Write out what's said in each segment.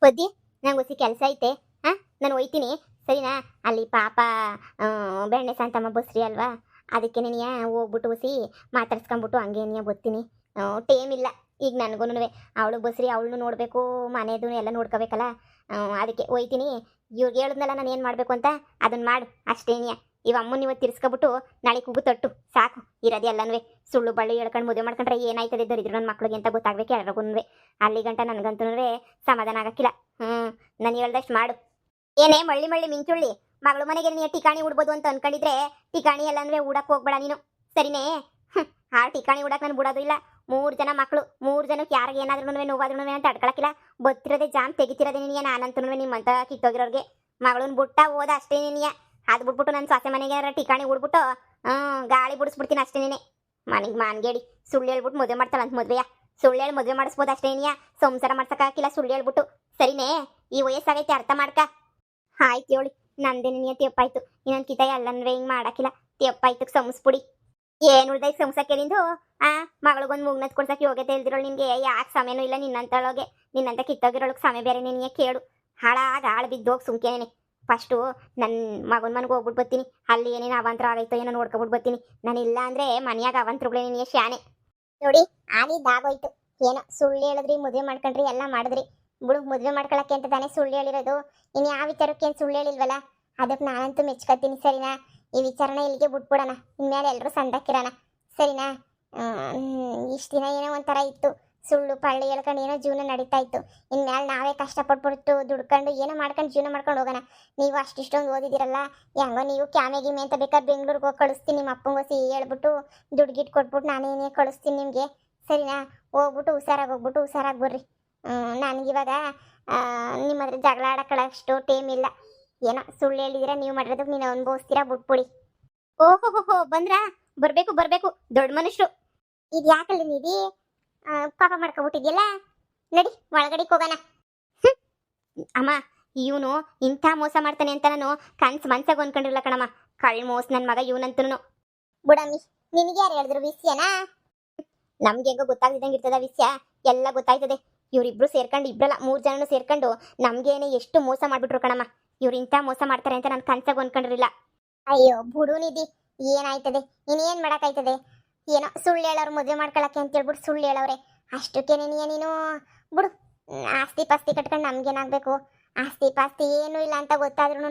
ಬದ್ದಿ ನಂಗೆ ಹೊಸಿ ಕೆಲಸ ಐತೆ. ನಾನು ಹೋಯ್ತೀನಿ ಸರಿನಾ. ಅಲ್ಲಿ ಪಾಪ ಬೆಣ್ಣೆ ಶಾಂತಮ್ಮ ಬಸ್ರಿ ಅಲ್ವಾ, ಅದಕ್ಕೆ ನೀನು ಹೋಗ್ಬಿಟ್ಟು ಹೊಸಿ ಮಾತಾಡ್ಸ್ಕೊಂಬಿಟ್ಟು ಹಂಗೆ ನೀನು ಬರ್ತೀನಿ. ಟೇಮ್ ಇಲ್ಲ ಈಗ ನನಗೂ. ಅವಳು ಬಸ್ರಿ ಅವಳನ್ನು ನೋಡಬೇಕು, ಮನೆದು ಎಲ್ಲ ನೋಡ್ಕೋಬೇಕಲ್ಲ. ಅದಕ್ಕೆ ಹೋಯ್ತೀನಿ. ಇವ್ರಿಗೆ ಹೇಳಿದ್ನಲ್ಲ ನಾನು ಏನು ಮಾಡಬೇಕು ಅಂತ, ಅದನ್ನು ಮಾಡು ಅಷ್ಟೇನಿಯ. ಇವ ಅಮ್ಮನ ಇವತ್ತು ತಿರ್ಸ್ಕೊಬಿಟ್ಟು ನಾಳೆ ಕೂಗು ತಟ್ಟು ಸಾಕು. ಇರೋದು ಎಲ್ಲನೂ ಸುಳ್ಳು ಬಳ್ಳಿ ಹೇಳ್ಕೊಂಡು ಮದುವೆ ಮಾಡ್ಕೊಂಡ್ರೆ ಏನಾಯ್ತದೆ ದರಿದ್ರು ನನ್ನ ಮಕ್ಳಿಗೆ ಅಂತ ಗೊತ್ತಾಗಬೇಕು ಎಲ್ರಿಗೂ. ಅಲ್ಲಿ ಗಂಟ ನನಗಂತೂ ಸಮಾಧಾನ ಆಗಕ್ಕಿಲ್ಲ. ನಾನು ಹೇಳ್ದಷ್ಟು ಮಾಡು. ಏನೇ ಮಳ್ಳಿ ಮಳ್ಳಿ ಮಿಂಚುಳ್ಳಿ, ಮಗಳು ಮನೆಗೆ ನೀನು ಟಿಕಾಣಿ ಉಡ್ಬೋದು ಅಂತ ಅನ್ಕೊಂಡಿದ್ರೆ ಟಿಕಾಣಿ ಎಲ್ಲಂದ್ರೆ ಉಡಕ್ಕೆ ಹೋಗ್ಬೇಡ ನೀನು, ಸರಿನೇ. ಆ ಟಿಕಾಣಿ ಉಡಕ್ಕೆ ನಾನು ಬಿಡೋದು ಇಲ್ಲ. 3 ಜನ ಮಕ್ಕಳು, 3 ಜನಕ್ಕೆ ಯಾರಿಗೆ ಏನಾದ್ರೂ ನೋವಾದ್ರೂ ಅಂತ ಅಡ್ಕೊಳಕ್ಕಿಲ್ಲ. ಬತ್ತಿರೋದೇ ಜಾಮ್ ತೆಗಿತಿರೋದೇ ನಿನಗೆ. ನಾನಂತೂ ನಿಮ್ಮಂತ ಕಿತ್ತೋಗಿರೋರಿಗೆ ಮಗಳನ್ನ ಬುಟ್ಟ ಹೋದ ಅಷ್ಟೇ ನೀನಿಯ. ಅದು ಬಿಟ್ಬಿಟ್ಟು ನನ್ನ ಸೊಸೆ ಮನೆಗೆ ಟಿಕಾಣಿ ಉಡ್ಬಿಟ್ಟು ಗಾಳಿ ಬಿಡಿಸ್ಬಿಡ್ತೀನಿ ಅಷ್ಟೇ ನೀನೆ. ಮನೆಗೆ ಮಾನ್ಗೇಡಿ ಸುಳ್ಳು ಹೇಳ್ಬಿಟ್ಟು ಮದುವೆ ಮಾಡ್ತಾಳಂತ. ಮದುವೆಯ ಸುಳ್ಳು ಹೇಳಿ ಮದುವೆ ಮಾಡಿಸ್ಬೋದು ಅಷ್ಟೇ ನೀಯ. ಸಂಸಾರ ಮಾಡ್ಸಕ್ಕಾಗಿಲ್ಲ ಸುಳ್ಳು ಹೇಳ್ಬಿಟ್ಟು, ಸರಿನೇ. ಈ ವಯಸ್ಸಾಗೈತೆ ಅರ್ಥ ಮಾಡ್ಕ. ಆಯ್ತು ಹೇಳಿ, ನಂದೇ ನಿನಗೆ ತೆಪ್ಪಾಯ್ತು. ಇನ್ನೊಂದು ಕಿತ ಎಲ್ಲಂದ್ರೆ ಹಿಂಗೆ ಮಾಡಾಕಿಲ್ಲ. ತೆಪ್ಪಾಯ್ತು ಸಂಸ್ಬಿಡಿ. ಏನು ಉಳ್ದೈತೆ ಸಂಸಕ್ಕೆ ನಿಂದು. ಮಗಳಿಗೊಂದು ಮುಗ್ನತ್ ಕೊಡ್ಸಕ್ಕೆ ಯೋಗ್ಯತೆ ಇಲ್ದಿರೋಳು ನಿನಗೆ ಯಾಕೆ ಸಮಯನೂ ಇಲ್ಲ. ನಿನ್ನಂತಳೋಗೆ ನಿನ್ನಂತ ಕಿತ್ತೋಗಿರೋಳಗೆ ಸಮಯ ಬೇರೆ ನಿನಗೆ ಕೇಳು. ಹಾಳು ಬಿದ್ದೋಗಿ ಸುಮ್ಕೇನೆ. ಫಸ್ಟು ನನ್ನ ಮಗನ ಮನೆಗೆ ಹೋಗ್ಬಿಟ್ಟು ಬರ್ತೀನಿ. ಅಲ್ಲಿ ಏನೇನು ಅವಾಂತರ ಆಗೈತೋ ಏನೋ ನೋಡ್ಕೊಬಿಟ್ಟು ಬರ್ತೀನಿ. ನಾನು ಇಲ್ಲ ಅಂದರೆ ಮನೆಯಾಗ ಅವಾಂತರಗಳೇ ನಿನಗೆ ಶಾನೆ. ನೋಡಿ ಆಗಿದ್ದಾಗೋಯ್ತು. ಏನೋ ಸುಳ್ಳು ಹೇಳಿದ್ರಿ, ಮದುವೆ ಮಾಡ್ಕೊಂಡ್ರಿ, ಎಲ್ಲ ಮಾಡಿದ್ರಿ ಬಿಡು. ಮದುವೆ ಮಾಡ್ಕೊಳಕ್ಕೆ ಅಂತ ತಾನೇ ಸುಳ್ಳು ಹೇಳಿರೋದು. ಇನ್ನು ಯಾವ ವಿಚಾರಕ್ಕೆ ಏನು ಸುಳ್ಳು ಹೇಳಿಲ್ವಲ್ಲ, ಅದಕ್ಕೆ ನಾನಂತೂ ಮೆಚ್ಕೊತೀನಿ, ಸರಿನಾ. ಈ ವಿಚಾರನ ಇಲ್ಲಿಗೆ ಬಿಟ್ಬಿಡೋಣ. ಇನ್ಮೇಲೆ ಎಲ್ಲರೂ ಸಂದಕ್ಕಿರೋಣ, ಸರಿನಾ. ಇಷ್ಟು ದಿನ ಏನೋ ಒಂಥರ ಇತ್ತು, ಸುಳ್ಳು ಪಳ್ಳಿ ಹೇಳ್ಕೊಂಡು ಏನೋ ಜೀವನ ನಡೀತಾ ಇತ್ತು. ಇನ್ಮೇಲೆ ನಾವೇ ಕಷ್ಟಪಟ್ಬಿಟ್ಟು ದುಡ್ಕೊಂಡು ಏನೋ ಮಾಡ್ಕೊಂಡು ಜೀವನ ಮಾಡ್ಕೊಂಡು ಹೋಗೋಣ. ನೀವು ಅಷ್ಟಿಷ್ಟೊಂದು ಓದಿದಿರಲ್ಲ, ಹೆಂಗೋ ನೀವು ಕ್ಯಾಮೆ ಗಿಮೆ ಅಂತ ಬೇಕಾದ್ರೆ ಬೆಂಗ್ಳೂರಿಗೆ ಹೋಗಿ ಕಳಿಸ್ತೀನಿ. ನಿಮ್ಮ ಅಪ್ಪಂಗೋಸಿ ಹೇಳ್ಬಿಟ್ಟು ದುಡ್ಡು ಕೊಟ್ಬಿಟ್ಟು ನಾನೇನೇ ಕಳಿಸ್ತೀನಿ ನಿಮಗೆ, ಸರಿನಾ. ಹೋಗ್ಬಿಟ್ಟು ಹುಷಾರಾಗಿ ಬರ್ರಿ. ನನಗಿವಾಗ ನಿಮ್ಮ ಹತ್ರ ಜಗಳ ಆಡೋಕ್ಕಷ್ಟು ಟೈಮ್ ಇಲ್ಲ. ಏನೋ ಸುಳ್ಳು ಹೇಳಿದಿರ, ನೀವು ಮಾಡಿರೋದಕ್ಕೆ ನೀನು ಅನುಭವಿಸ್ತೀರಾ, ಬಿಟ್ಬಿಡಿ. ಓಹೋ ಬಂದ್ರಾ? ಬರಬೇಕು ದೊಡ್ಡ ಮನುಷ್ಯರು. ಇದು ಯಾಕಲ್ಲಿ ನೀದಿ ಪಾಪ ಮಾಡ್ಕೊಬಿಟ್ಟಿದ್ಯಲ್ಲ. ನಡಿ ಒಳಗಡೆಗೆ ಹೋಗೋಣ. ಅಮ್ಮ, ಇವನು ಇಂಥ ಮೋಸ ಮಾಡ್ತಾನೆ ಅಂತ ನಾನು ಮನ್ಸಾಗ ಅನ್ಕೊಂಡಿರಲ್ಲ ಕಣಮ್ಮ. ಕಳ್ಳ ಮೋಸ ನನ್ನ ಮಗ ಇವನಂತೂ. ಬುಡಮ್ಮಿ, ನಿನಗೆ ಯಾರು ಹೇಳಿದ್ರು ವಿಷಯನಾ? ನಮ್ಗೆ ಹೆಂಗೋ ಗೊತ್ತಾಗ್ದಿದ್ದಂಗೆ ಇರ್ತದ ವಿಷಯ, ಎಲ್ಲ ಗೊತ್ತಾಯ್ತದೆ. ಇವರಿಬ್ರು ಸೇರ್ಕೊಂಡು, ಇಬ್ರಲ್ಲ 3 ಜನನು ಸೇರ್ಕೊಂಡು ನಮ್ಗೇನೆ ಎಷ್ಟು ಮೋಸ ಮಾಡ್ಬಿಟ್ರು ಕಣಮ್ಮ. ಇವ್ರು ಇಂಥ ಮೋಸ ಮಾಡ್ತಾರೆ ಅಂತ ನಾನು ಕನ್ಸಾಗ ಅನ್ಕೊಂಡಿರಲಿಲ್ಲ. ಅಯ್ಯೋ ಬುಡು ನಿಧಿ, ಏನಾಯ್ತದೆ? ಇನ್ನೇನು ಮಾಡೋಕ್ಕಾಯ್ತದೆ? ಏನೋ ಸುಳ್ಳು ಹೇಳೋರು ಮದುವೆ ಮಾಡ್ಕೊಳಕ್ಕೆ ಅಂತ ಹೇಳ್ಬಿಟ್ಟು ಸುಳ್ಳು ಹೇಳೋರೆ. ಅಷ್ಟಕ್ಕೆ ನೀನು ಬಿಡು. ಆಸ್ತಿ ಪಾಸ್ತಿ ಕಟ್ಕೊಂಡು ನಮ್ಗೇನಾಗಬೇಕು? ಆಸ್ತಿ ಪಾಸ್ತಿ ಏನೂ ಇಲ್ಲ ಅಂತ ಗೊತ್ತಾದ್ರೂ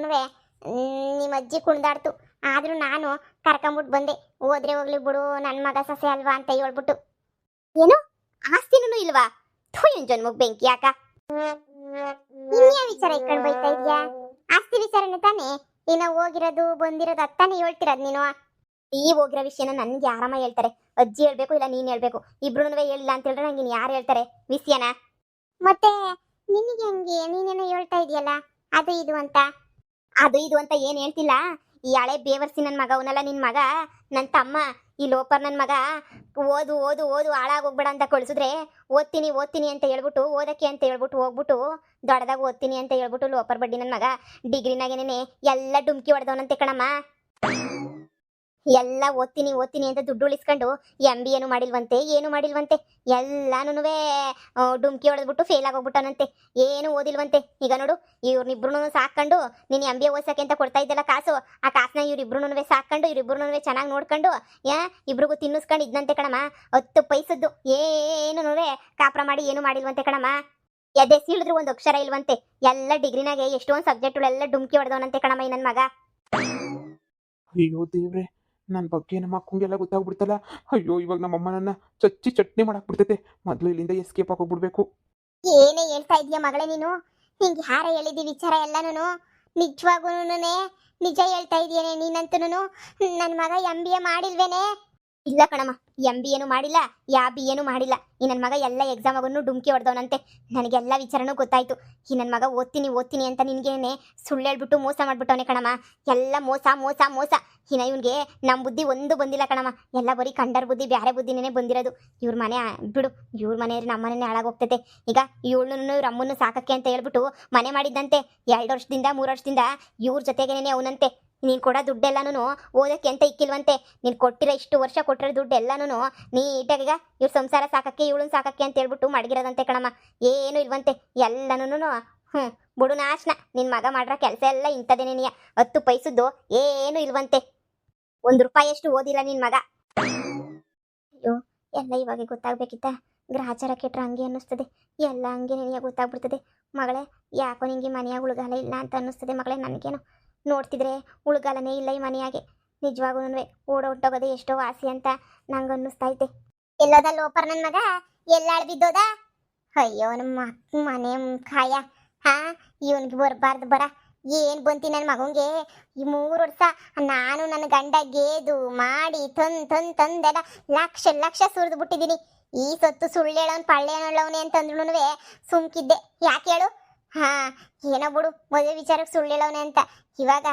ನಿಮ್ಮ ಅಜ್ಜಿ ಕುಣ್ದಾಡ್ತು. ಆದರೂ ನಾನು ಕರ್ಕೊಂಬಿಟ್ಟು ಬಂದೆ. ಹೋದ್ರೆ ಹೋಗ್ಲಿ ಬಿಡು, ನನ್ನ ಮಗ ಸೊಸೆ ಅಲ್ವಾ ಅಂತ ಹೇಳ್ಬಿಟ್ಟು. ಏನು ಆಸ್ತಿನೂ ಇಲ್ವಾ? ಏನು ಜನ್ಮಕ್ಕೆ ಬೆಂಕಿ ಯಾಕ? ಇನ್ಯಾ ವಿಚಾರ ಇಟ್ಕೊಂಡು ಬೈತಾ ಇದೆಯಾ? ಆಸ್ತಿ ವಿಚಾರನೇ ತಾನೇ ಇನ್ನ ಹೋಗಿರೋದು ಬಂದಿರೋದು ಅತ್ತಾನೆ ಹೇಳ್ತಿರೋದು ನೀನು. ಈ ಹೋಗಿರೋ ವಿಷಯನ ನನ್ಗೆ ಆರಾಮ ಹೇಳ್ತಾರೆ. ಅಜ್ಜಿ ಹೇಳ್ಬೇಕು, ಇಲ್ಲ ನೀನು ಹೇಳ್ಬೇಕು. ಇಬ್ರು ಹೇಳಿಲ್ಲ ಅಂತ ಹೇಳಿದ್ರೆ ನಂಗೆ ಯಾರು ಹೇಳ್ತಾರೆ ವಿಷಯನ? ಮತ್ತೆ ನಿನಗೆ ಹಂಗೆ ನೀನೇನೋ ಹೇಳ್ತಾ ಇದೆಯಲ್ಲ, ಅದು ಇದು ಅಂತ ಏನು ಹೇಳ್ತಿಲ್ಲ. ಈ ಹಳೆ ಬೇವರ್ಸಿ ನನ್ನ ಮಗ ಅವನಲ್ಲ ನಿನ್ನ ಮಗ, ನನ್ನ ತಮ್ಮ, ಈ ಲೋಪರ್ ನನ್ನ ಮಗ. ಓದು ಹಾಳಾಗೋಗ್ಬೇಡ ಅಂತ ಕಳಿಸಿದ್ರೆ ಓದ್ತೀನಿ ಅಂತ ಹೇಳ್ಬಿಟ್ಟು, ಓದಕ್ಕೆ ಅಂತ ಹೇಳ್ಬಿಟ್ಟು ಹೋಗ್ಬಿಟ್ಟು ದೊಡ್ಡದಾಗ ಓದ್ತೀನಿ ಅಂತ ಹೇಳ್ಬಿಟ್ಟು ಲೋಪರ್ ಬಡ್ಡಿ ನನ್ನ ಮಗ ಡಿಗ್ರಿನಾಗೇನೆ ಎಲ್ಲ ಡುಮ್ಕಿ ಹೊಡೆದವನಂತೆ ಕಣಮ್ಮ. ಎಲ್ಲ ಓದ್ತೀನಿ ಅಂತ ದುಡ್ಡು ಉಳಿಸ್ಕೊಂಡು MBA ಏನು ಮಾಡಿಲ್ವಂತೆ. ಎಲ್ಲಾನು ಡುಮ್ಕಿ ಹೊಡೆದ್ಬಿಟ್ಟು ಫೇಲ್ ಆಗೋಗ್ಬಿಟ್ಟವನಂತೆ. ಏನು ಓದಿಲ್ವಂತೆ. ಈಗ ನೋಡು, ಇವ್ರನ್ನಿಬ್ರು ಸಾಕೊಂಡು ನೀನು MBA ಓದ್ಸಕ್ಕೆ ಅಂತ ಕೊಡ್ತಾ ಇದ್ದಲ್ಲ ಕಾಸು, ಆ ಕಾಸನ್ನ ಇವ್ರಿಬ್ರು ಸಾಕೊಂಡು ಇವ್ರಿಬ್ರು ಚೆನ್ನಾಗಿ ನೋಡ್ಕೊಂಡು ಇಬ್ರಿಗೂ ತಿನ್ನಿಸ್ಕೊಂಡು ಇದ್ದಂತೆ ಕಣಮ್ಮ. 10 ಪೈಸದ್ದು ಏನು ಕಾಪ್ರ ಮಾಡಿ ಏನು ಮಾಡಿಲ್ವಂತೆ ಕಣಮ್ಮ. ಎದೆ ಸೀಳಿದ್ರು ಒಂದು ಅಕ್ಷರ ಇಲ್ವಂತೆ. ಎಲ್ಲ ಡಿಗ್ರಿನಾಗೆ ಎಷ್ಟೊಂದು ಸಬ್ಜೆಕ್ಟ್ಗಳೆಲ್ಲ ಡುಮ್ಕಿ ಹೊಡೆದವನಂತೆ ಕಣಮ್ಮ ಈ ನನ್ನ ಮಗ. ಅಯ್ಯೋ ದೇವ್ರೆ, ನನ್ನ ಬಗ್ಗೆ ನಮ್ಮ ಅಕ್ಕಂಗೆಲ್ಲ ಗೊತ್ತಾಗ್ಬಿಡ್ತಲ್ಲ. ಅಯ್ಯೋ, ಇವಾಗ ನಮ್ಮಮ್ಮ ನನ್ನ ಚಟ್ನಿ ಮಾಡಾಕ್ಬಿಡ್ತೈತೆ. ಮೊದಲು ಇಲ್ಲಿಂದ ಎಸ್ಕೇಪ್ ಆಗೋಗ್ಬಿಡ್ಬೇಕು. ಏನೇ ಹೇಳ್ತಾ ಇದೀಯ ಮಗಳೇ ನೀನು? ಹಿಂಗೆ ಯಾರ ಹೇಳಿದಿ ವಿಚಾರ ಎಲ್ಲನೂ? ನಿಜವಾಗೂ ನಿಜ ಹೇಳ್ತಾ ಇದೀಯೇನೆ ನೀನಂತೂ? ನನ್ನ ಮಗ MBA ಮಾಡಿಲ್ವೇನೆ? ಇಲ್ಲ ಕಣಮ್ಮ, MBA ಮಾಡಿಲ್ಲ, BA ಮಾಡಿಲ್ಲ. ಈ ನನ್ನ ಮಗ ಎಲ್ಲ ಎಕ್ಸಾಮ್ ಆಗೋನು ಡುಮ್ಕಿ ಹೊಡೆದವನಂತೆ. ನನಗೆಲ್ಲ ವಿಚಾರನೂ ಗೊತ್ತಾಯ್ತು. ಈ ನನ್ನ ಮಗ ಓದ್ತೀನಿ ಅಂತ ನಿನಗೇನೆ ಸುಳ್ಳು ಹೇಳ್ಬಿಟ್ಟು ಮೋಸ ಮಾಡ್ಬಿಟ್ಟವನೆ ಕಣಮ್ಮ. ಎಲ್ಲ ಮೋಸ. ಇನ್ನ ಇವನಿಗೆ ನಮ್ಮ ಬುದ್ಧಿ ಒಂದು ಬಂದಿಲ್ಲ ಕಣಮ್ಮ. ಎಲ್ಲ ಬರೀ ಕಂಡರ್ ಬುದ್ಧಿ, ಬ್ಯಾರೆ ಬುದ್ಧಿನೇ ಬಂದಿರೋದು. ಇವ್ರ ಮನೆ ಬಿಡು, ಇವ್ರ ಮನೆ ನಮ್ಮ ಮನೆಯೇ ಹಾಳಾಗೋಗ್ತೈತೆ. ಈಗ ಇವಳನ್ನು ಇವ್ರ ಅಮ್ಮನ್ನು ಸಾಕಕ್ಕೆ ಅಂತ ಹೇಳ್ಬಿಟ್ಟು ಮನೆ ಮಾಡಿದ್ದಂತೆ. 2 ವರ್ಷದಿಂದ 3 ವರ್ಷದಿಂದ ಇವ್ರ ಜೊತೆಗೇನೆ ಅವನಂತೆ. ನೀನು ಕೊಡೋ ದುಡ್ಡೆಲ್ಲನೂ ಓದಕ್ಕೆ ಅಂತ ಇಕ್ಕಿಲ್ವಂತೆ. ನೀನು ಕೊಟ್ಟಿರೋ ಇಷ್ಟು ವರ್ಷ ಕೊಟ್ಟಿರೋ ದುಡ್ಡು ಎಲ್ಲನೂ ನೀಟಾಗ ಇವ್ರ ಸಂಸಾರ ಸಾಕಕ್ಕೆ, ಇವಳನ್ನ ಸಾಕಕ್ಕೆ ಅಂತ ಹೇಳ್ಬಿಟ್ಟು ಮಡಗಿರೋದಂತೆ ಕಣಮ್ಮ. ಏನು ಇಲ್ವಂತೆ. ಎಲ್ಲನೂ ಬಿಡು ನಾಶನ ನಿನ್ ಮಗ ಮಾಡ್ರ ಕೆಲಸ ಎಲ್ಲ ಇಂಥದೇ ನೀನಿಯ 10 ಪೈಸದ್ದು ಏನು ಇಲ್ವಂತೆ. 1 ರೂಪಾಯಿಯಷ್ಟು ಓದಿಲ್ಲ ನಿನ್ ಮಗ. ಅಯ್ಯೋ ಎಲ್ಲ ಇವಾಗ ಗೊತ್ತಾಗ್ಬೇಕಿತ್ತ. ಗ್ರಹಚಾರ ಕೆಟ್ರ ಹಂಗೆ ಅನ್ನಿಸ್ತದೆ. ಎಲ್ಲ ಹಂಗೆ ನಿನಗೆ ಗೊತ್ತಾಗ್ಬಿಡ್ತದೆ ಮಗಳೇ. ಯಾಕೋ ನಿಂಗೆ ಮನೆಯಾಗ ಉಳ್ಗಾಲ ಇಲ್ಲ ಅಂತ ಅನ್ನಿಸ್ತದೆ ಮಗಳೇ. ನನಗೇನು ನೋಡ್ತಿದ್ರೆ ಉಳ್ಗಾಲನೇ ಇಲ್ಲ ಈ ಮನೆಯಾಗೆ. ನಿಜವಾಗೂ ಓಡೋಟೋಗೋದೆ ಎಷ್ಟೋ ವಾಸಿ ಅಂತ ನಂಗೆ ಅನ್ನಿಸ್ತೈತೆ. ಎಲ್ಲೋದ ಲೋಪರ್ ನನ್ನ ಮಗ, ಎಲ್ಲಾಳ್ ಬಿದ್ದೋದ? ಅಯ್ಯೋ ನಮ್ಮ ಮನೆ ಕಾಯ. ಹಾ ಇವನ್ಗೆ ಬರ್ಬಾರ್ದು ಬರ. ಏನ್ ಬಂತಿ ನನ್ನ ಮಗಂಗೆ ಈ 3 ವರ್ಷ ನಾನು ನನ್ನ ಗಂಡ ಗೇದು ಮಾಡಿ ತಂದೆಲ್ಲ ಲಕ್ಷ ಸುರಿದು ಬಿಟ್ಟಿದ್ದೀನಿ. ಈ ಸೊತ್ತು ಸುಳ್ಳೇಳವನ್ ಪಳ್ಳೆನೊಳ್ಳವನೇ ಅಂತಂದ್ರೂ ಸುಮ್ಕಿದ್ದೆ. ಯಾಕೆ ಹೇಳು? ಹಾ ಏನೋ ಬಿಡು, ಮದುವೆ ವಿಚಾರಕ್ಕೆ ಸುಳ್ಳೇಳವನೇ ಅಂತ. ಇವಾಗ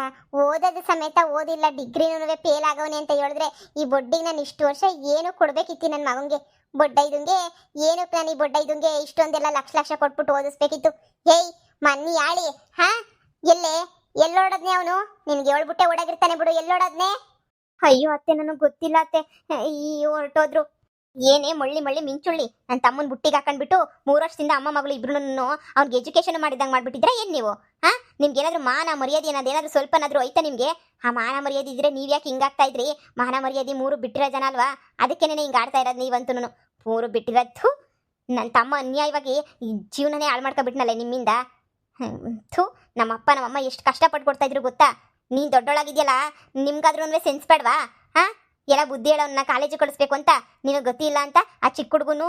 ಓದೋದು ಸಮೇತ ಓದಿಲ್ಲ, ಡಿಗ್ರಿನೂ ಫೇಲ್ ಆಗವನೆ ಅಂತ ಹೇಳಿದ್ರೆ ಈ ಬೊಡ್ಡಿಗೆ ನಾನು ಇಷ್ಟು ವರ್ಷ ಏನು ಕೊಡ್ಬೇಕಿತ್ತು ನನ್ನ ಮಗಂಗೆ? ಬೊಡ್ಡ ಇದಂಗೆ ಏನಕ್ಕೆ ನಾನು ಈ ಬೊಡ್ಡ ಇದಂಗೆ ಇಷ್ಟೊಂದೆಲ್ಲ ಲಕ್ಷ ಕೊಟ್ಬಿಟ್ಟು ಓದಿಸ್ಬೇಕಿತ್ತು? ಹೇಯ್ ಮನ್ನಿ ಯಾಳಿ, ಹಾ ಎಲ್ಲೋಡದ್ನೆ ಅವನು? ನಿನ್ಗೆ ಹೇಳ್ಬಿಟ್ಟೆ ಓಡಾಗಿರ್ತಾನೆ ಬಿಡು. ಎಲ್ಲೋಡದ್ನೆ? ಅಯ್ಯೋ ಅತ್ತೆ ನನಗೆ ಗೊತ್ತಿಲ್ಲ ಅತ್ತೆ. ಈ ಹೊರಟೋದ್ರು. ಏನೇ ಮಳ್ಳಿ ಮಿಂಚುಳ್ಳಿ ನನ್ನ ತಮ್ಮನ ಬುಟ್ಟಿಗೆ ಹಾಕೊಂಡ್ಬಿಟ್ಟು 3 ವರ್ಷದಿಂದ ಅಮ್ಮ ಮಗಳು ಇಬ್ರು ಅವ್ನಿಗೆ ಎಜುಕೇಶನ್ ಮಾಡಿದಂಗೆ ಮಾಡ್ಬಿಟ್ಟಿದ್ರೆ ಏನ್ ನೀವು? ಹಾ ನಿಮ್ಗೇನಾದ್ರೂ ಮಾನ ಮರ್ಯಾದೆ ಏನಾದ್ರು ಸ್ವಲ್ಪನಾದ್ರೂ ಐತಾ ನಿಮ್ಗೆ? ಆ ಮಾನ ಮರ್ಯಾದೆ ಇದ್ರೆ ನೀವ್ ಯಾಕೆ ಹಿಂಗಾಗ್ತಾ ಇದ್ರಿ? ಮಾನ ಮರ್ಯಾದೆ 3 ಬಿಟ್ಟಿರೋ ಜನ ಅಲ್ವಾ, ಅದಕ್ಕೇನೆ ಹಿಂಗೆ ಆಡ್ತಾ ಇರೋದು ನೀವಂತೂ. 3 ಬಿಟ್ಟಿರೋದು ನನ್ನ ತಮ್ಮ ಅನ್ಯಾಯವಾಗಿ ಜೀವನನೇ ಹಾಳು ಮಾಡ್ಕೊಬಿಟ್ನಲ್ಲ ನಿಮ್ಮಿಂದ. ನಮ್ಮಪ್ಪ ನಮ್ಮಮ್ಮ ಎಷ್ಟು ಕಷ್ಟಪಟ್ಟು ಕೊಡ್ತಾ ಇದ್ರು ಗೊತ್ತಾ? ನೀನ್ ದೊಡ್ಡೊಳಗಿದ್ಯಲ್ಲ, ನಿಮ್ಗಾದ್ರೂ ಸೆನ್ಸ್ ಬೇಡವಾ? ಹಾ ಎಲ್ಲ ಬುದ್ಧಿ ಹೇಳೋನ್ನ ಕಾಲೇಜಿಗೆ ಕಳಿಸ್ಬೇಕು ಅಂತ ನಿನಗೆ ಗೊತ್ತಿಲ್ಲ ಅಂತ ಆ ಚಿಕ್ಕ ಹುಡುಗನು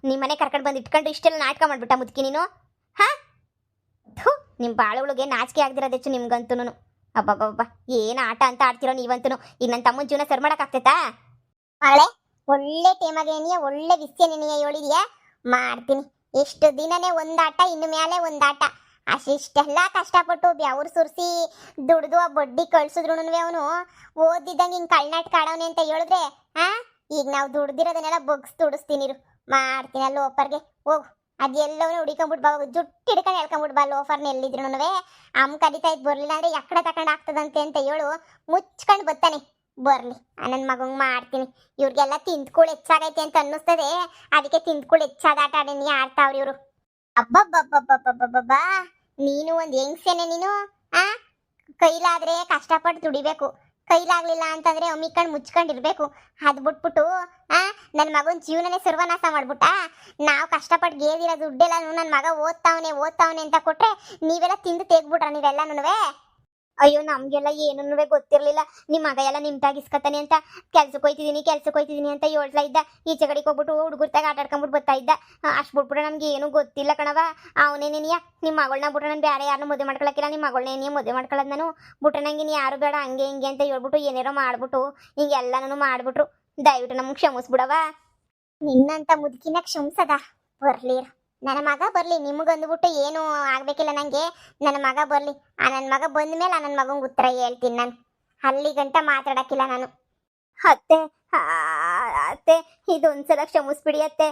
ನಿಮ್ಮ ಮನೆ ಕರ್ಕೊಂಡು ಬಂದು ಇಟ್ಕೊಂಡು ಇಷ್ಟೆಲ್ಲ ನಾಟಕ ಮಾಡ್ಬಿಟ್ಟ ಮುದುಕಿ ನೀನು. ಹಾ ನಿಮ್ಮ ಬಾಳುಗಳಿಗೆ ನಾಚಿಕೆ ಆಗದಿರೋದು ಹೆಚ್ಚು ನಿಮ್ಗಂತೂ. ಅಬ್ಬಬ್ಬಬ್ಬ ಏನು ಆಟ ಅಂತ ಆಡ್ತಿರೋ ನೀವಂತೂ. ಈಗ ನನ್ನ ತಮ್ಮನ ಜೀವನ ಸರ್ ಮಾಡೋಕ್ಕಾಗ್ತೈತಾ? ಮಗಳೇ ಒಳ್ಳೆ ಟೇಮಾಗೇನಿಯ, ಒಳ್ಳೆ ವಿಷಯ ನಿನಗೆ ಹೇಳಿದ್ಯಾ. ಮಾಡ್ತೀನಿ. ಎಷ್ಟು ದಿನನೇ ಒಂದಾಟ, ಇನ್ನು ಮೇಲೆ ಒಂದಾಟ. ಅಷ್ಟಿಷ್ಟೆಲ್ಲ ಕಷ್ಟಪಟ್ಟು ಬೆವರು ಸುರಿಸಿ ದುಡ್ದು ಆ ಬಡ್ಡಿ ಕಳ್ಸಿದ್ರು ಅವನು ಓದಿದ್ದಂಗೆ ಹಿಂಗೆ ಕಳ್ನಾಟಕ ಆಡವನೆ ಅಂತ ಹೇಳಿದ್ರೆ ಈಗ ನಾವು ದುಡ್ದಿರೋದನ್ನೆಲ್ಲ ಬಗ್ಸ್ ದುಡಿಸ್ತೀನಿರು. ಮಾಡ್ತೀನಿ ಅಲ್ಲಿ ಲೋಫರ್ಗೆ ಹೋಗು. ಅದೆಲ್ಲವೂ ಹುಡಿಕೊಂಬಿಟ್ಟು ಬಾ, ಜುಟ್ಟು ಹಿಡ್ಕೊಂಡು ಹೇಳ್ಕೊಂಬಿಟ್ಟು ಬಾ ಲೋಫರ್ನ. ಎಲ್ಲಿದ್ರು ಅಮ್ಮ ಕರಿತಾ ಇದ್ದು ಬರಲಿಲ್ಲ ಅಂದರೆ ಎಕ್ಕಡೆ ತಗೊಂಡು ಆಗ್ತದಂತೆ ಅಂತ ಹೇಳು ಮುಚ್ಕೊಂಡು ಬರ್ತಾನೆ. ಬರ್ಲಿ ನನ್ನ ಮಗಂಗೆ ಮಾಡ್ತೀನಿ. ಇವ್ರಿಗೆಲ್ಲ ತಿಂದ್ಕೂಳು ಹೆಚ್ಚಾಗೈತೆ ಅಂತ ಅನ್ನಿಸ್ತದೆ, ಅದಕ್ಕೆ ತಿಂದ್ಕೂಳು ಹೆಚ್ಚಾದ ಆಟ ಆಡಿ ಆಡ್ತಾವ್ರಿ ಇವರು. ಅಬ್ಬಬ್ಬಬ್ಬಬ್ಬಬ್ಬಬ್ಬಾ ನೀನು ಒಂದು ಹೆಂಗ್ಸೇನೆ ನೀನು. ಕೈಲಾದ್ರೆ ಕಷ್ಟಪಟ್ಟು ದುಡಿಬೇಕು, ಕೈಲಾಗ್ಲಿಲ್ಲ ಅಂತಂದ್ರೆ ಅಮ್ಮಿಕೊಂಡು ಮುಚ್ಕೊಂಡಿರ್ಬೇಕು. ಅದು ಬಿಟ್ಬಿಟ್ಟು ನನ್ನ ಮಗನ ಜೀವನನೇ ಸರ್ವನಾಶ ಮಾಡ್ಬಿಟ್ಟ. ನಾವು ಕಷ್ಟಪಟ್ಟು ಗೇದಿರೋ ದುಡ್ಡೆಲ್ಲ ನನ್ನ ಮಗ ಓದ್ತಾವನೆ ಅಂತ ಕೊಟ್ರೆ ನೀವೆಲ್ಲ ತಿಂದು ತೆಗ್ಬಿಟ್ರ ನೀವೆಲ್ಲನೂ. ಅಯ್ಯೋ ನಮ್ಗೆಲ್ಲ ಏನೂ ಗೊತ್ತಿರಲಿಲ್ಲ. ನಿಮ್ಮ ಮಗ ಎಲ್ಲ ನಿಮ್ಟಾಗಿಸ್ಕತಾನೆ ಅಂತ ಕೆಲ್ಸಕ್ಕೆ ಹೋಯ್ತಿದ್ದೀನಿ ಅಂತ ಹೇಳ್ತಾ ಇದ್ದ. ಈಚೆ ಕಡೆಗೆ ಹೋಗ್ಬಿಟ್ಟು ಹುಡುಗರ್ತಾಗ ಆಟ ಆಡ್ಕೊಂಡ್ಬಿಟ್ಟು ಬರ್ತಾ ಇದ್ದ. ಅಷ್ಟು ಬಿಟ್ಬಿಟ್ರೆ ನಮ್ಗೆ ಏನೂ ಗೊತ್ತಿಲ್ಲ ಕಣವ. ಅವನೇನೇನಿಯ ನಿಮ್ಮ ಮಗಳನ್ನ ಬಿಟ್ರೆ ನಾನು ಬೇರೆ ಯಾರನ್ನೂ ಮದುವೆ ಮಾಡ್ಕೊಳಕ್ಕಿಲ್ಲ. ನಿಮ್ಮ ಮಗಳನ್ನೇ ಮದುವೆ ಮಾಡ್ಕೊಳ್ಳೋದು ನಾನು. ಬಿಟ್ರೆ ನಂಗೆ ನೀ ಯಾರು ಬೇಡ ಹಂಗೆ ಹಿಂಗೆ ಅಂತ ಹೇಳ್ಬಿಟ್ಟು ಏನೇರೋ ಮಾಡ್ಬಿಟ್ಟು ಹಿಂಗೆಲ್ಲನೂ ಮಾಡ್ಬಿಟ್ರು. ದಯವಿಟ್ಟು ನಮ್ಗೆ ಕ್ಷಮಿಸ್ಬಿಡವ. ನಿನ್ನಂತ ಮುದುಕಿನ ಕ್ಷಮಿಸದ ಬರ್ಲಿ. ನನ್ನ ಮಗ ಬರಲಿ, ನಿಮಗಂದ್ಬಿಟ್ಟು ಏನು ಆಗಬೇಕಿಲ್ಲ ನನಗೆ. ನನ್ನ ಮಗ ಬರಲಿ. ನನ್ನ ಮಗ ಬಂದ ಮೇಲೆ ನನ್ನ ಮಗಂಗೆ ಉತ್ತರ ಹೇಳ್ತೀನಿ ನಾನು. ಅಲ್ಲಿ ಗಂಟ ಮಾತಾಡೋಕ್ಕಿಲ್ಲ ನಾನು. ಅತ್ತೆ ಇದೊಂದ್ಸಲ ಕ್ಷಮಿಸ್ಬಿಡಿ ಅತ್ತೆ.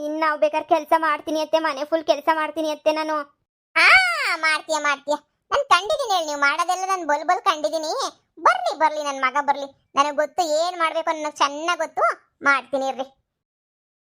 ಇನ್ನು ನಾವು ಬೇಕಾದ್ರೆ ಕೆಲಸ ಮಾಡ್ತೀನಿ ಅತ್ತೆ, ಮನೆ ಫುಲ್ ಕೆಲಸ ಮಾಡ್ತೀನಿ ಅತ್ತೆ ನಾನು. ಮಾಡ್ತೀಯ ನಾನು ಕಂಡಿದ್ದೀನಿ ಹೇಳಿ. ನೀವು ಮಾಡೋದೆಲ್ಲ ನಾನು ಬಲ್ ಕಂಡಿದ್ದೀನಿ. ಬರ್ಲಿ ನನ್ನ ಮಗ ಬರಲಿ. ನನಗೆ ಗೊತ್ತು ಏನು ಮಾಡಬೇಕು ಅನ್ನೋದು ಚೆನ್ನಾಗಿ ಗೊತ್ತು. ಮಾಡ್ತೀನಿ ಇರ್ರಿ.